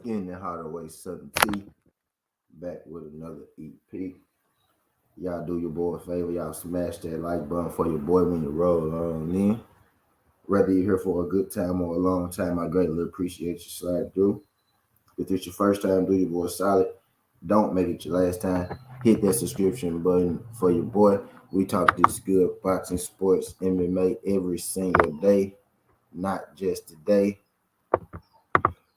Skin the Hardaway Southern T. Back with another EP. Y'all do your boy a favor. Y'all smash that like button for your boy when you roll on in. Whether you're here for a good time or a long time, I greatly appreciate you slide through. If it's your first time, do your boy solid. Don't make it your last time. Hit that subscription button for your boy. We talk this good boxing, sports, MMA every single day, not just today.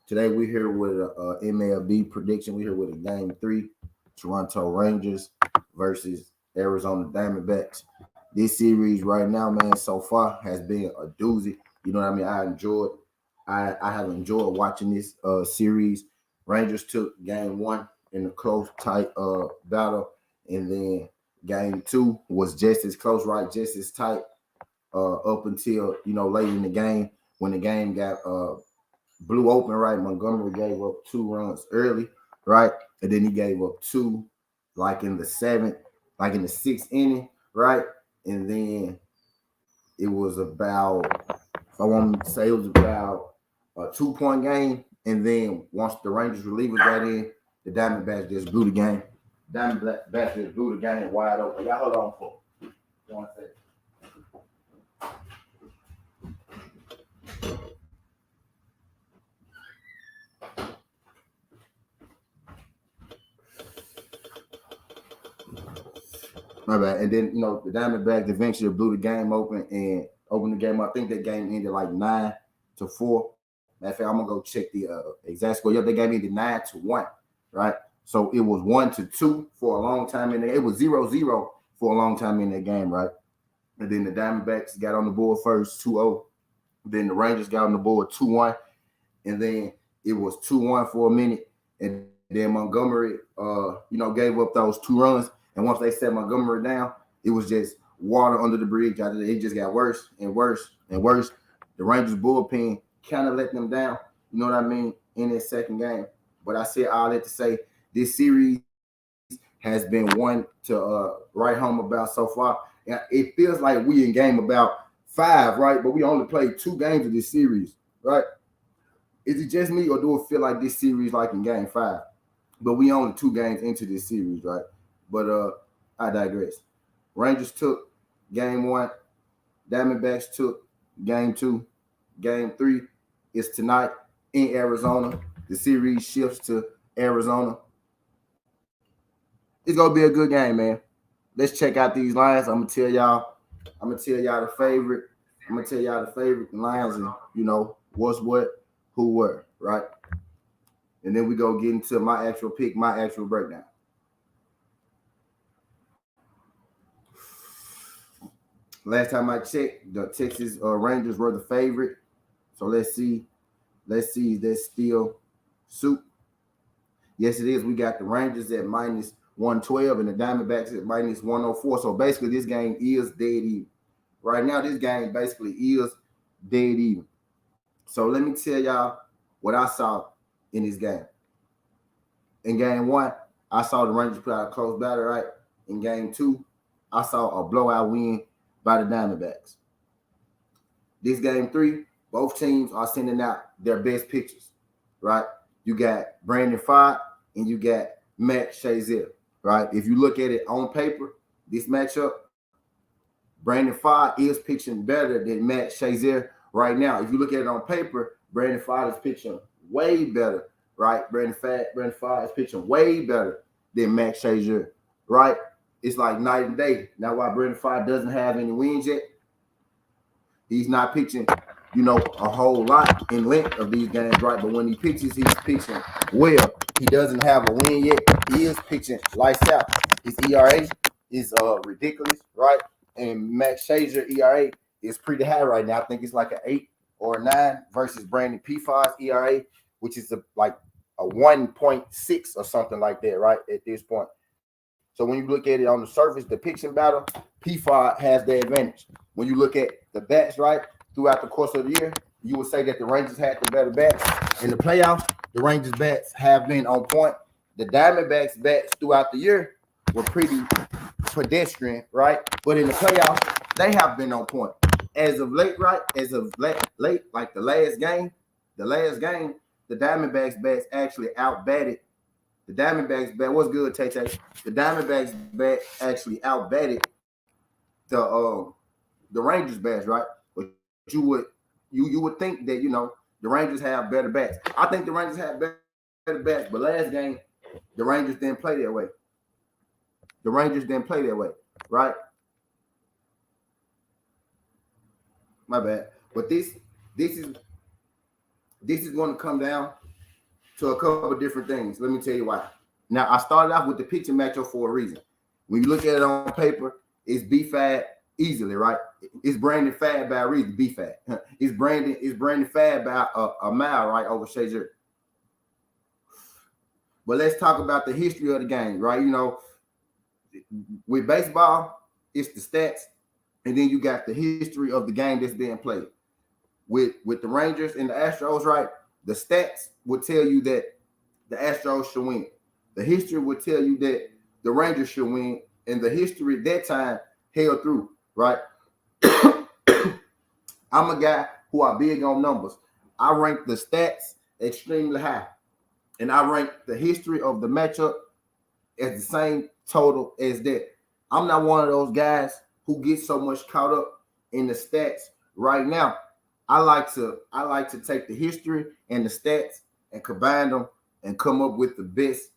Today we're here with a MLB prediction. We're here with a game 3, Toronto Rangers versus Arizona Diamondbacks. This series right now, man, so far has been a doozy. You know what I mean? I have enjoyed watching this series. Rangers took game 1 in a close, tight battle, and then game 2 was just as close, right? Just as tight up until late in the game when the game got blew open, right? Montgomery gave up 2 runs early, right? And then he gave up 2 like in the 7th, like in the 6th inning, right? And then it was about, if I want to say, it was about a 2-point game. And then once the Rangers relievers got in, the Diamondbacks just blew the game. Diamondbacks just blew the game wide open. Y'all hold on for 1 second. My bad. And then, the Diamondbacks eventually blew the game open and opened the game up. I think that game ended like 9-4. Matter of fact, I'm going to go check the exact score. Yeah, the game ended 9-1, right? So it was 1-2 for a long time in there. It was 0-0 for a long time in that game, right? And then the Diamondbacks got on the board first, 2-0. Then the Rangers got on the board 2-1. And then it was 2-1 for a minute. And then Montgomery, gave up those 2 runs. And once they set Montgomery down, it was just water under the bridge. It just got worse and worse and worse. The Rangers bullpen kind of let them down, you know what I mean, in that second game. But I said all that to say this series has been one to write home about so far. And it feels like we in game about 5, right? But we only played 2 games of this series, right? Is it just me, or do it feel like this series like in game 5? But we only 2 games into this series, right? But I digress. Rangers took game 1. Diamondbacks took game 2. Game 3 is tonight in Arizona. The series shifts to Arizona. It's gonna be a good game, man. Let's check out these lines. I'm gonna tell y'all the favorite. I'm gonna tell y'all the favorite lines and what's what, who where, right? And then we go get into my actual pick, my actual breakdown. Last time I checked, the Texas Rangers were the favorite. So let's see if that's still suit. Yes, it is. We got the Rangers at -112 and the Diamondbacks at -104. So basically, this game is dead even. Right now, this game basically is dead even. So let me tell y'all what I saw in this game. In game 1, I saw the Rangers put out a close battle, right? In game 2, I saw a blowout win by the Diamondbacks. This game 3, both teams are sending out their best pitchers, right? You got Brandon Pfaadt and you got Max Scherzer, right? If you look at it on paper, this matchup, Brandon Pfaadt is pitching better than Max Scherzer right now. If you look at it on paper, Brandon Pfaadt is pitching way better, right? Brandon Pfaadt is pitching way better than Max Scherzer, right? It's like night and day. Now, while Brandon Pfaadt doesn't have any wins yet, he's not pitching, a whole lot in length of these games, right? But when he pitches, he's pitching well. He doesn't have a win yet. He is pitching lights out. His ERA is ridiculous, right? And Max Scherzer ERA is pretty high right now. I think it's like an 8 or a 9 versus Brandon Pfaadt's ERA, which is like a 1.6 or something like that, right? At this point. So when you look at it on the surface, the pitching battle, Pfaadt has the advantage. When you look at the bats, right, throughout the course of the year, you would say that the Rangers had the better bats. In the playoffs, the Rangers bats have been on point. The Diamondbacks bats throughout the year were pretty pedestrian, right? But in the playoffs, they have been on point. As of late, right? As of late, like the last game, the Diamondbacks bats actually outbatted the Diamondbacks bat. What's good, Tay Tay? The Diamondbacks bat actually outbatted the Rangers bats, right? But you would think that the Rangers have better bats. I think the Rangers have better bats, but last game the Rangers didn't play that way. The Rangers didn't play that way, right? My bad. But this is going to come down to a couple of different things. Let me tell you why. Now, I started off with the pitching matchup for a reason. When you look at it on paper, it's B-Fad easily, right? It's Brandon Fad by a reason, B-Fad. It's Brandon Fad by a mile, right, over Shazier. But let's talk about the history of the game, right? With baseball, it's the stats, and then you got the history of the game that's being played. With the Rangers and the Astros, right? The stats would tell you that the Astros should win. The history would tell you that the Rangers should win, and the history at that time held through, right? I'm a guy who are big on numbers. I rank the stats extremely high, and I rank the history of the matchup as the same total as that. I'm not one of those guys who gets so much caught up in the stats right now. I like to take the history and the stats and combine them and come up with the best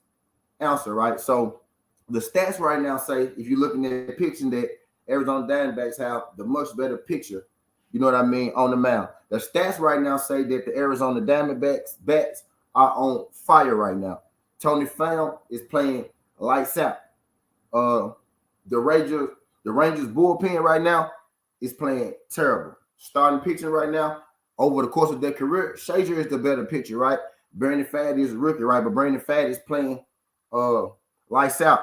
answer, right? So the stats right now say, if you're looking at the pitching, that Arizona Diamondbacks have the much better pitcher, you know what I mean, on the mound. The stats right now say that the Arizona Diamondbacks bats are on fire right now. Tony Pham is playing lights out. The Rangers bullpen right now is playing terrible. Starting pitching right now, over the course of their career, Shazier is the better pitcher, right? Brandon Fad is a rookie, right? But Brandon Fad is playing lights out.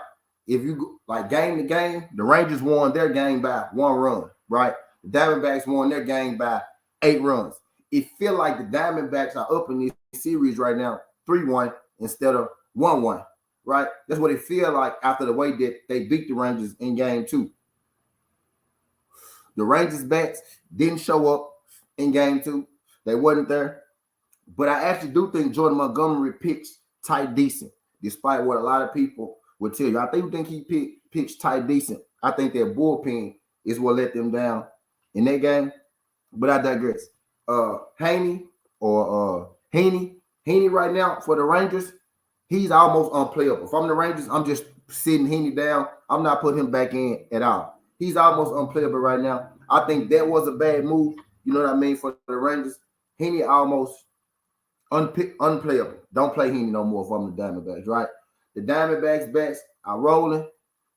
If you like game to game, the Rangers won their game by 1 run, right? The Diamondbacks won their game by 8 runs. It feels like the Diamondbacks are up in this series right now, 3-1 instead of 1-1, right? That's what it feels like after the way that they beat the Rangers in game 2. The Rangers bats didn't show up in game 2. They wasn't there. But I actually do think Jordan Montgomery pitched tight decent, despite what a lot of people would tell you. I think he pitched tight decent. I think their bullpen is what let them down in that game. But I digress. Heaney right now for the Rangers, he's almost unplayable. If I'm the Rangers, I'm just sitting Heaney down. I'm not putting him back in at all. He's almost unplayable right now. I think that was a bad move, you know what I mean, for the Rangers. Heaney almost unplayable. Don't play Heaney no more if I'm the Diamondbacks, right? The Diamondbacks bats are rolling.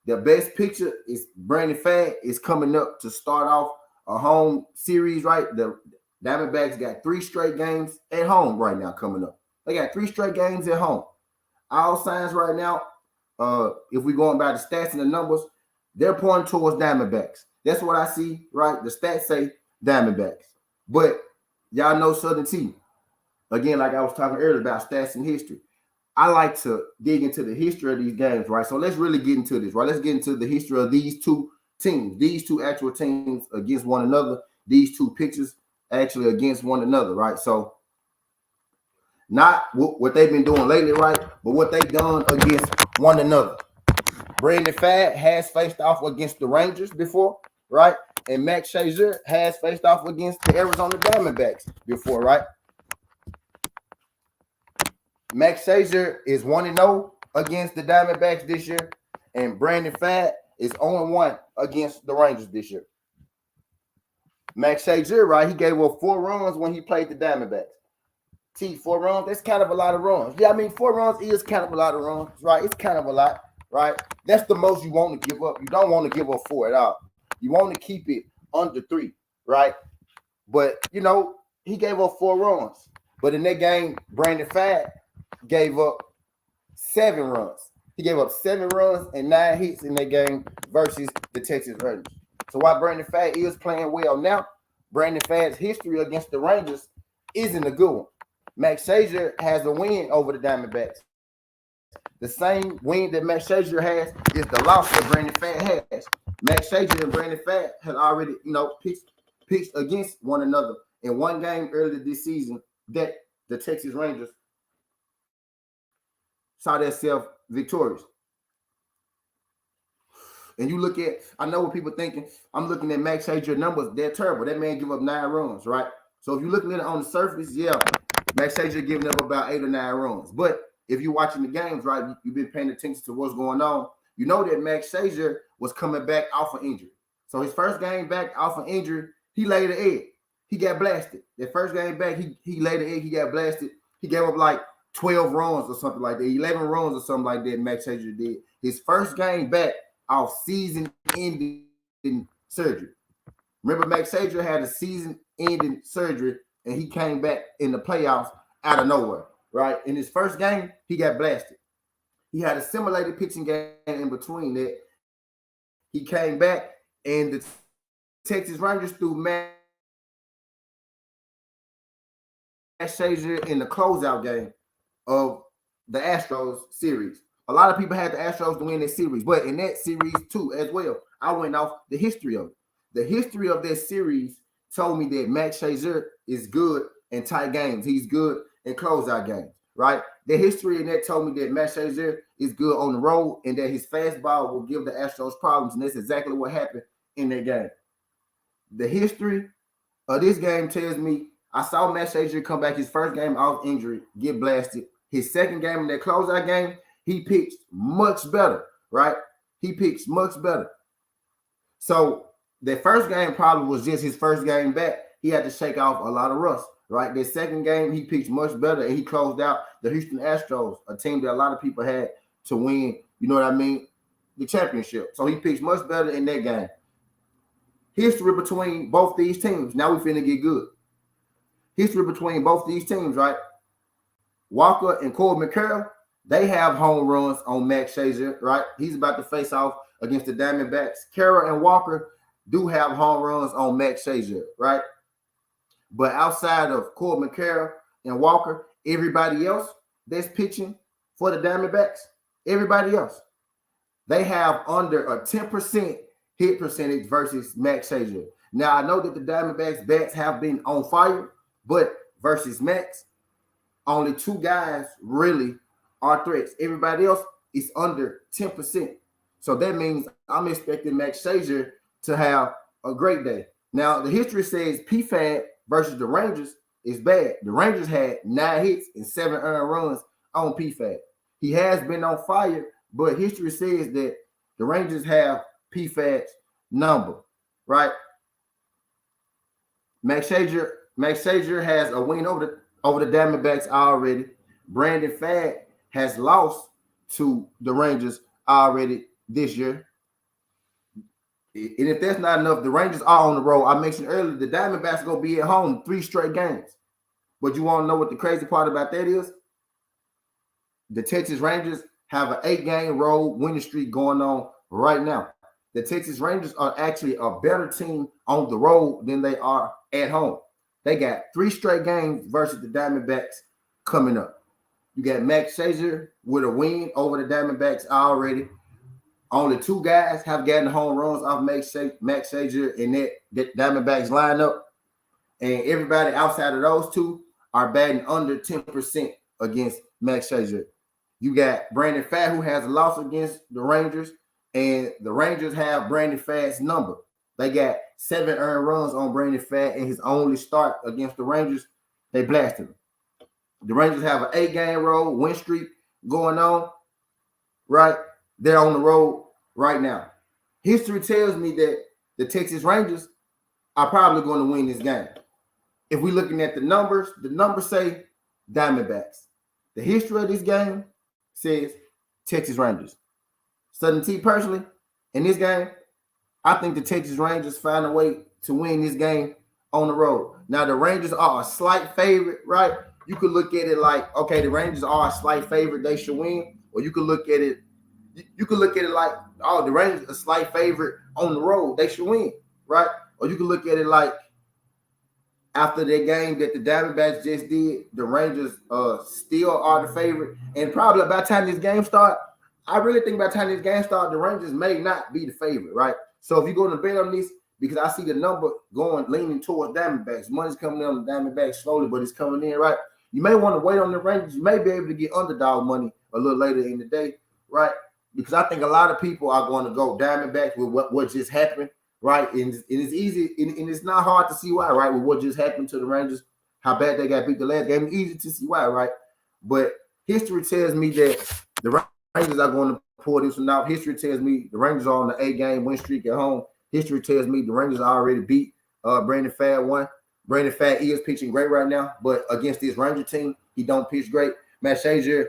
Their best pitcher is Brandon Fad is coming up to start off a home series, right? The Diamondbacks got 3 straight games at home right now coming up. They got 3 straight games at home. All signs right now, if we're going by the stats and the numbers, they're pointing towards Diamondbacks. That's what I see, right? The stats say Diamondbacks. But y'all know Southern T. Again, like I was talking earlier about stats and history. I like to dig into the history of these games, right? So let's really get into this, right? Let's get into the history of these two teams, these two actual teams against one another, these two pitchers actually against one another, right? So not what they've been doing lately, right? But what they've done against one another. Brandon Fad has faced off against the Rangers before, right? And Max Shazier has faced off against the Arizona Diamondbacks before, right? Max Shazier is 1-0 against the Diamondbacks this year, and Brandon Fad is 0-1 against the Rangers this year. Max Shazier, right, he gave up 4 runs when he played the Diamondbacks. 4 runs, that's kind of a lot of runs. Yeah, I mean, 4 runs is kind of a lot of runs, right? It's kind of a lot, right? That's the most you want to give up. You don't want to give up 4 at all. You want to keep it under 3, right? But, you know, he gave up 4 runs. But in that game, Brandon Fad gave up 7 runs. He gave up 7 runs and 9 hits in that game versus the Texas Rangers. So while Brandon Fad is playing well now, Brandon Fad's history against the Rangers isn't a good one. Max Shazier has a win over the Diamondbacks. The same win that Max Shazier has is the loss that Brandon Fad has. Max Shazier and Brandon Fad had already, pitched against one another in one game earlier this season that the Texas Rangers saw themselves victorious. And you look at, I know what people thinking, I'm looking at Max Scherzer numbers, they're terrible. That man give up 9 runs, right? So if you're looking at it on the surface, yeah, Max Scherzer giving up about 8 or 9 runs. But if you're watching the games, right, you've been paying attention to what's going on, you know that Max Scherzer was coming back off of injury. So his first game back off of injury, he laid an egg. He got blasted. That first game back, he laid an egg, he got blasted. He gave up like 12 runs or something like that, 11 runs or something like that, Max Scherzer did. His first game back off season-ending surgery. Remember, Max Scherzer had a season-ending surgery, and he came back in the playoffs out of nowhere, right? In his first game, he got blasted. He had a simulated pitching game in between that. He came back, and the Texas Rangers threw Max Scherzer in the closeout game of the Astros series. A lot of people had the Astros to win that series, but in that series too as well, I went off the history of it. The history of that series told me that Max Scherzer is good in tight games. He's good in closeout games, right? The history in that told me that Max Scherzer is good on the road and that his fastball will give the Astros problems, and that's exactly what happened in that game. The history of this game tells me I saw Max Scherzer come back his first game off injury, get blasted. His second game in that closeout game, he pitched much better, right? He pitched much better. So the first game probably was just his first game back. He had to shake off a lot of rust, right? The second game, he pitched much better, and he closed out the Houston Astros, a team that a lot of people had to win, you know what I mean, the championship. So he pitched much better in that game. History between both these teams. Now we finna get good. History between both these teams, right? Walker and Corbin Carroll, they have home runs on Max Scherzer, right? He's about to face off against the Diamondbacks. Carroll and Walker do have home runs on Max Scherzer, right? But outside of Corbin Carroll and Walker, everybody else that's pitching for the Diamondbacks, everybody else, they have under a 10% hit percentage versus Max Scherzer. Now, I know that the Diamondbacks bats have been on fire, but versus Max, only 2 guys really are threats. Everybody else is under 10%. So that means I'm expecting Max Scherzer to have a great day. Now, the history says PFAB versus the Rangers is bad. The Rangers had 9 hits and 7 earned runs on PFAB. He has been on fire, but history says that the Rangers have PFAB's number, right? Max Scherzer has a win over the Diamondbacks already. Brandon Fagg has lost to the Rangers already this year. And if that's not enough, the Rangers are on the road. I mentioned earlier, the Diamondbacks are going to be at home 3 straight games. But you want to know what the crazy part about that is? The Texas Rangers have an 8-game road winning streak going on right now. The Texas Rangers are actually a better team on the road than they are at home. They got 3 straight games versus the Diamondbacks coming up. You got Max Scherzer with a win over the Diamondbacks already. Only 2 guys have gotten home runs off Max Scherzer in that Diamondbacks lineup. And everybody outside of those 2 are batting under 10% against Max Scherzer. You got Brandon Fagg, who has a loss against the Rangers, and the Rangers have Brandon Fagg's number. They got 7 earned runs on Brandon Fagg in his only start against the Rangers. They blasted him. The Rangers have an 8-game road win streak going on, right? They're on the road right now. History tells me that the Texas Rangers are probably going to win this game. If we're looking at the numbers say Diamondbacks. The history of this game says Texas Rangers. Southern T, personally, in this game, I think the Texas Rangers find a way to win this game on the road. Now, the Rangers are a slight favorite, right? You could look at it like, okay, the Rangers are a slight favorite, they should win. Or you could look at it like, oh, the Rangers are a slight favorite on the road, they should win, right? Or you could look at it like, after that game that the Diamondbacks just did, the Rangers still are the favorite. And probably by the time this game starts, I really think by the time this game starts, the Rangers may not be the favorite, right? So if you're going to bet on this, because I see the number leaning towards Diamondbacks. Money's coming in on the Diamondbacks slowly, but it's coming in, right? You may want to wait on the Rangers. You may be able to get underdog money a little later in the day, right? Because I think a lot of people are going to go Diamondbacks with what just happened, right? And it's easy, and it's not hard to see why, right? With what just happened to the Rangers, how bad they got beat the last game, it's easy to see why, right? But history tells me that the Rangers are going to pull this one out. History tells me the Rangers are on the 8-game win streak at home. History tells me the Rangers already beat Brandon Pfaadt one. Brandon Pfaadt is pitching great right now, but against this Ranger team, he don't pitch great. Matt Shazier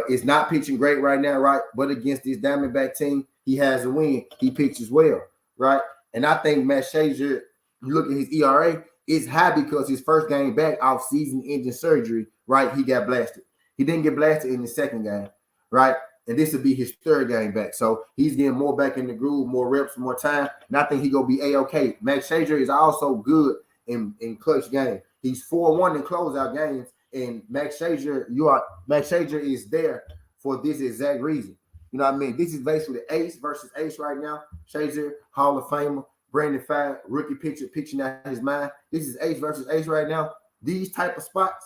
is not pitching great right now, right? But against this Diamondback team, he has a win. He pitches well, right? And I think Matt Shazier, you look at his ERA, it's high because his first game back off season-ending surgery, right? He got blasted. He didn't get blasted in the second game, right? And this will be his third game back. So he's getting more back in the groove, more reps, more time. And I think he's going to be A-OK. Max Shazier is also good in clutch games. He's 4-1 in closeout games. And Max Shazier is there for this exact reason. You know what I mean? This is basically ace versus ace right now. Shazier, Hall of Famer, Brandon Pfaadt, rookie pitcher, pitching out his mind. This is ace versus ace right now. These type of spots,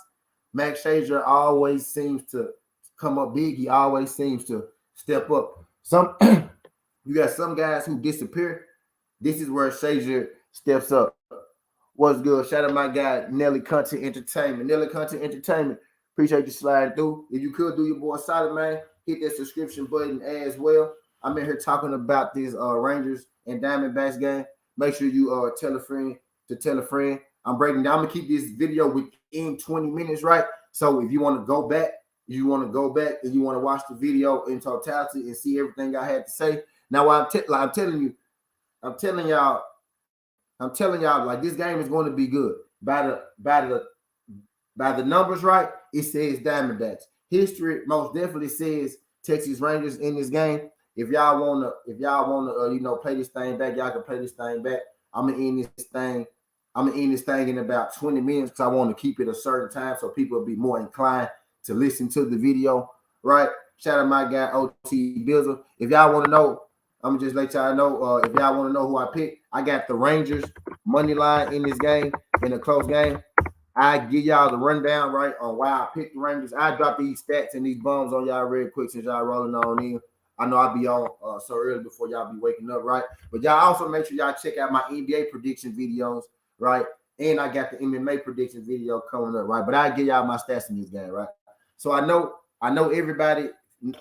Max Shazier always seems to come up big. He always seems to step up. You got some guys who disappear. This is where Shazier steps up. What's good? Shout out my guy, Nelly Content Entertainment. Nelly Content Entertainment. Appreciate you sliding through. If you could do your boy solid, man, hit that subscription button as well. I'm in here talking about this Rangers and Diamondbacks game. Make sure you tell a friend to tell a friend. I'm breaking down. I'm gonna keep this video within 20 minutes, right? So if you want to go back, and you want to watch the video in totality and see everything I had to say. Now, I'm telling y'all, like this game is going to be good. By the numbers, right? It says Diamondbacks. History most definitely says Texas Rangers in this game. If y'all wanna, play this thing back, y'all can play this thing back. I'm gonna end this thing in about 20 minutes because I want to keep it a certain time so people will be more inclined to listen to the video, right? Shout out my guy OT Bizzle. If y'all want to know, I'm gonna just let y'all know. If y'all want to know who I picked, I got the Rangers money line in this game, in a close game. I give y'all the rundown, right, on why I picked the Rangers. I drop these stats and these bombs on y'all real quick since y'all rolling on in. I know I'll be on so early before y'all be waking up, right? But y'all also make sure y'all check out my NBA prediction videos, right? And I got the MMA prediction video coming up, right? But I'll give y'all my stats in this game, right? So I know everybody see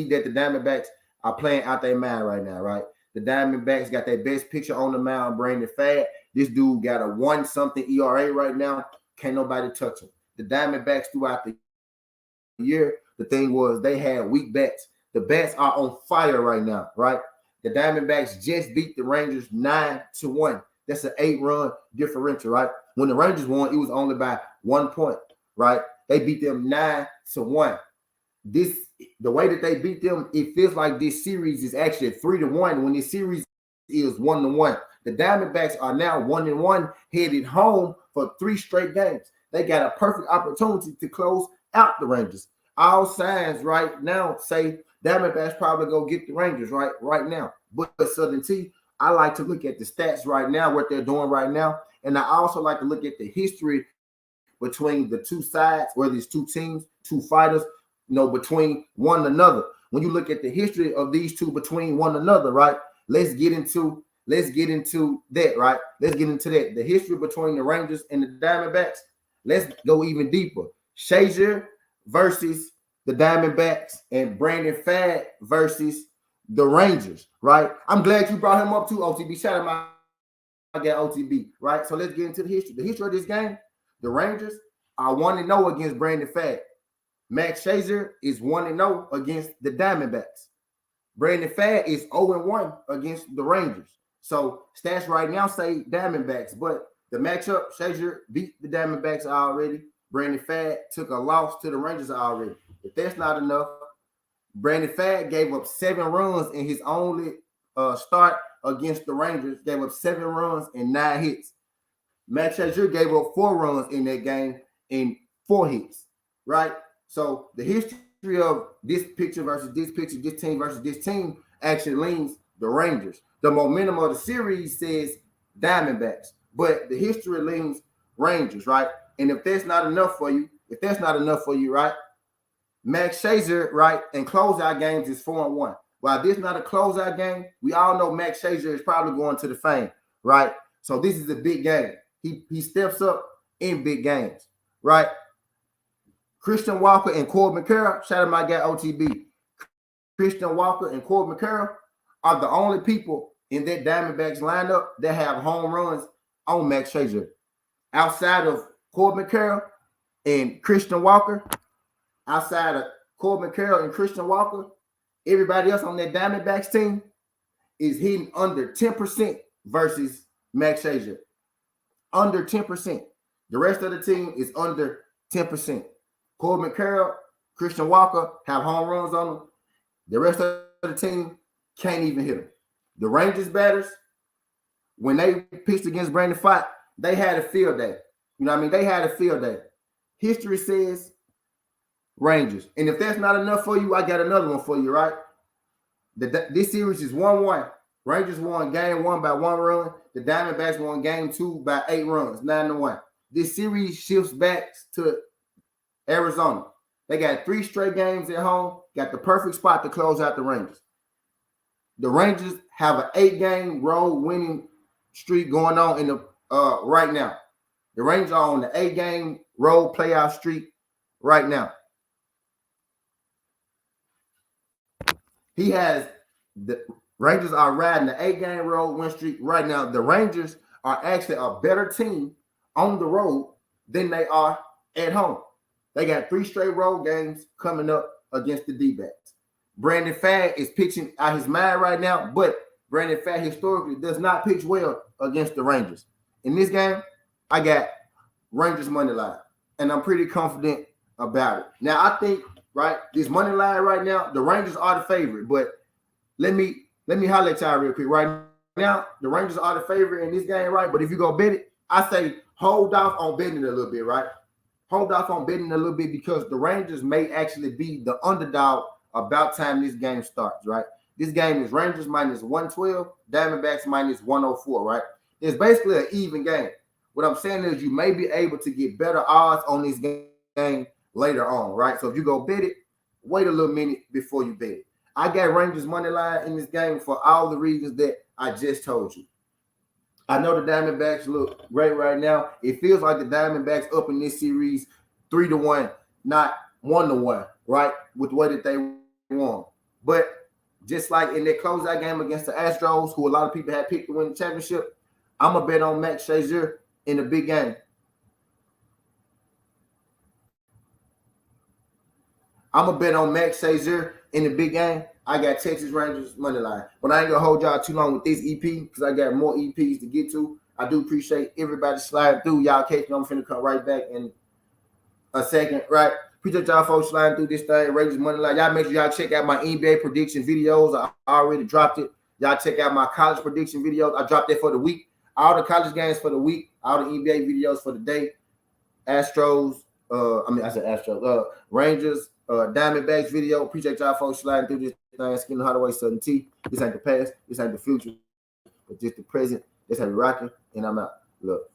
that the Diamondbacks are playing out their mind right now, right? The Diamondbacks got their best pitcher on the mound, Brandon Pfaadt. This dude got a 1-something ERA right now. Can't nobody touch him. The Diamondbacks throughout the year, the thing was they had weak bats. The bats are on fire right now, right? The Diamondbacks just beat the Rangers 9-1. That's an 8-run differential, right? When the Rangers won, it was only by 1 point, right? They beat them 9-1. The way that they beat them, it feels like this series is actually 3-1 when this series is 1-1. The Diamondbacks are now 1-1, headed home for 3 straight games. They got a perfect opportunity to close out the Rangers. All signs right now say Diamondbacks probably go get the Rangers right now. But Southern T, I like to look at the stats right now, what they're doing right now, and I also like to look at the history between the two sides, whether it's two teams, two fighters, between one another. When you look at the history of these two between one another, right? Let's get into that, right? Let's get into that. The history between the Rangers and the Diamondbacks. Let's go even deeper. Shazier versus the Diamondbacks and Brandon Pfaadt versus the Rangers, right? I'm glad you brought him up too, OTB. Shout out my guy OTB, right? So let's get into the history. The history of this game. The Rangers are 1-0 against Brandon Pfaadt. Max Shazier is 1-0 against the Diamondbacks. Brandon Pfaadt is 0-1 against the Rangers. So stats right now say Diamondbacks, but the matchup, Shazier beat the Diamondbacks already. Brandon Pfaadt took a loss to the Rangers already. If that's not enough, Brandon Pfaadt gave up 7 runs in his only start against the Rangers. Gave up 7 runs and 9 hits. Max Shazier gave up 4 runs in that game and 4 hits, right? So the history of this picture versus this picture, this team versus this team actually leans the Rangers. The momentum of the series says Diamondbacks, but the history leans Rangers, right? And if that's not enough for you, right? Max Scherzer, right, and closeout games is 4-1. While this is not a closeout game, we all know Max Scherzer is probably going to the fame, right? So this is a big game. He steps up in big games, right? Christian Walker and Corbin Carroll, shout out my guy OTB. Christian Walker and Corbin Carroll are the only people in that Diamondbacks lineup that have home runs on Max Scherzer. Outside of Corbin Carroll and Christian Walker, everybody else on that Diamondbacks team is hitting under 10% versus Max Scherzer. Under 10%. The rest of the team is under 10%. Corbin Carroll, Christian Walker have home runs on them. The rest of the team can't even hit them. The Rangers batters, when they pitched against Brandon Pfaadt, they had a field day. You know what I mean? They had a field day. History says Rangers. And if that's not enough for you, I got another one for you, right? This series is 1-1. Rangers won game 1 by 1 run. The Diamondbacks won game 2 by 8 runs, 9-1. This series shifts back to Arizona. They got 3 straight games at home, got the perfect spot to close out the Rangers. The Rangers have an 8-game road winning streak going on in the right now. The Rangers are on the 8-game road playoff streak right now. The Rangers are riding the 8-game road win streak right now. The Rangers are actually a better team on the road than they are at home. They got 3 straight road games coming up against the D-backs. Brandon Pfaadt is pitching out his mind right now, but Brandon Pfaadt historically does not pitch well against the Rangers. In this game, I got Rangers money line, and I'm pretty confident about it. Now, I think, right, this money line right now, the Rangers are the favorite, but let me holler at y'all real quick. Right now, the Rangers are the favorite in this game, right? But if you go bet it, I say hold off on betting it a little bit, right? Hold off on betting a little bit because the Rangers may actually be the underdog about time this game starts, right? This game is Rangers minus 112, Diamondbacks minus 104, right? It's basically an even game. What I'm saying is you may be able to get better odds on this game later on, right? So if you go bet it, wait a little minute before you bet it. I got Rangers money line in this game for all the reasons that I just told you. I know the Diamondbacks look great right now. It feels like the Diamondbacks up in this series 3-1, not 1-1, right? With the way that they won. But just like in that closeout game against the Astros, who a lot of people had picked to win the championship, I'm going to bet on Max Scherzer in a big game. I'm going to bet on Max Scherzer in the big game. I got Texas Rangers money line. But I ain't going to hold y'all too long with this EP because I got more EPs to get to. I do appreciate everybody sliding through. Y'all catch me. I'm finna come right back in a second, right? Appreciate y'all folks sliding through this thing. Rangers money line. Y'all make sure y'all check out my NBA prediction videos. I already dropped it. Y'all check out my college prediction videos. I dropped that for the week. All the college games for the week. All the NBA videos for the day. Astros. Rangers. Diamondbacks video. Appreciate y'all folks sliding through this thing. Skinny Hardaway, Southern T. This ain't the past. This ain't the future. But just the present. That's how we rocking. And I'm out. Look.